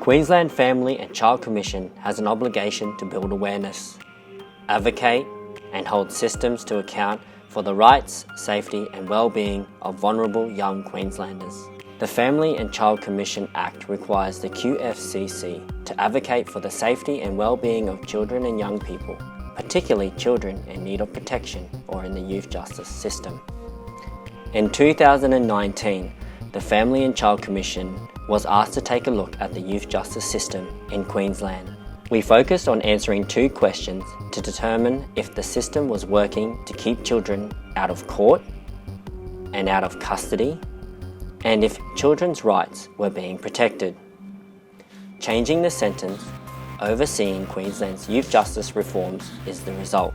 Queensland Family and Child Commission has an obligation to build awareness, advocate and hold systems to account for the rights, safety and well-being of vulnerable young Queenslanders. The Family and Child Commission Act requires the QFCC to advocate for the safety and well-being of children and young people, particularly children in need of protection or in the youth justice system. In 2019, the Family and Child Commission was asked to take a look at the youth justice system in Queensland. We focused on answering two questions to determine if the system was working to keep children out of court and out of custody, and if children's rights were being protected. Changing the sentence, overseeing Queensland's youth justice reforms is the result.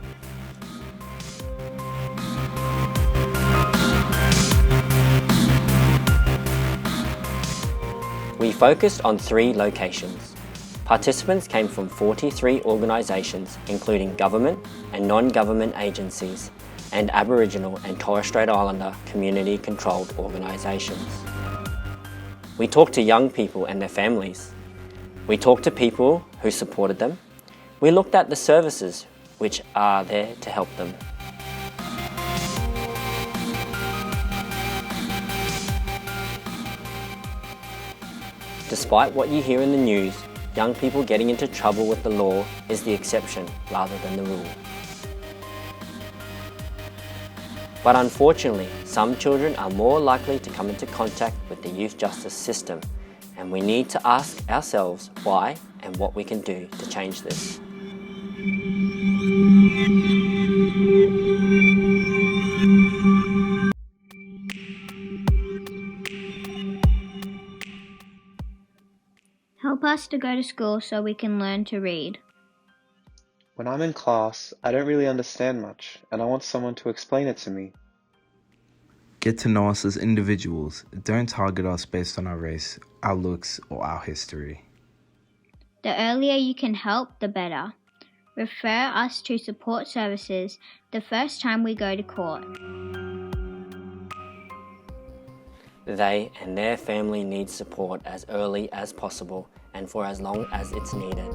We focused on 3 locations. Participants came from 43 organisations, including government and non-government agencies, and Aboriginal and Torres Strait Islander community-controlled organisations. We talked to young people and their families. We talked to people who supported them. We looked at the services which are there to help them. Despite what you hear in the news, young people getting into trouble with the law is the exception rather than the rule. But unfortunately, some children are more likely to come into contact with the youth justice system, and we need to ask ourselves why and what we can do to change this. Help us to go to school so we can learn to read. When I'm in class, I don't really understand much, and I want someone to explain it to me. Get to know us as individuals. Don't target us based on our race, our looks, or our history. The earlier you can help, the better. Refer us to support services the first time we go to court. They and their family need support as early as possible and for as long as it's needed.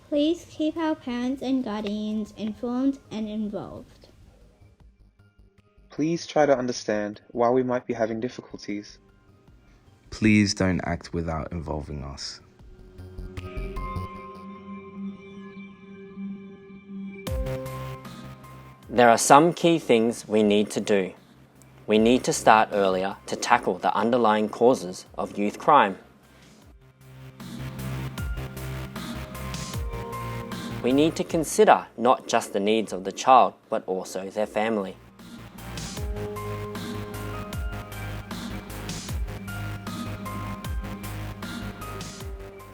Please keep our parents and guardians informed and involved. Please try to understand why we might be having difficulties. Please don't act without involving us. There are some key things we need to do. We need to start earlier to tackle the underlying causes of youth crime. We need to consider not just the needs of the child, but also their family.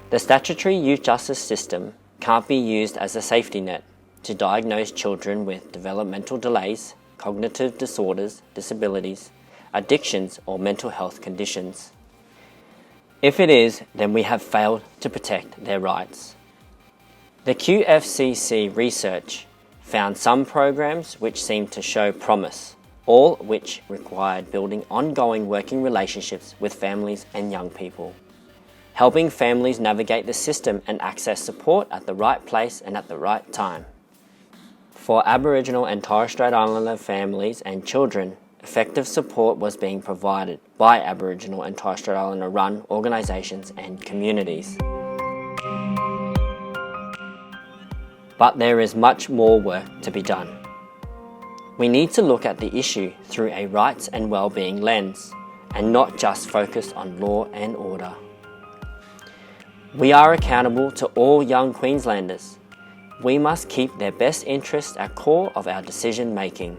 The statutory youth justice system can't be used as a safety net to diagnose children with developmental delays, cognitive disorders, disabilities, addictions or mental health conditions. If it is, then we have failed to protect their rights. The QFCC research found some programs which seemed to show promise, all which required building ongoing working relationships with families and young people, helping families navigate the system and access support at the right place and at the right time. For Aboriginal and Torres Strait Islander families and children, effective support was being provided by Aboriginal and Torres Strait Islander run organisations and communities. But there is much more work to be done. We need to look at the issue through a rights and well-being lens, and not just focus on law and order. We are accountable to all young Queenslanders. We must keep their best interests at core of our decision making.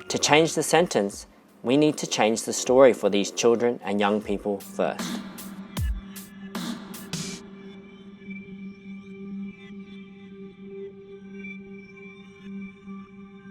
To change the sentence, we need to change the story for these children and young people first.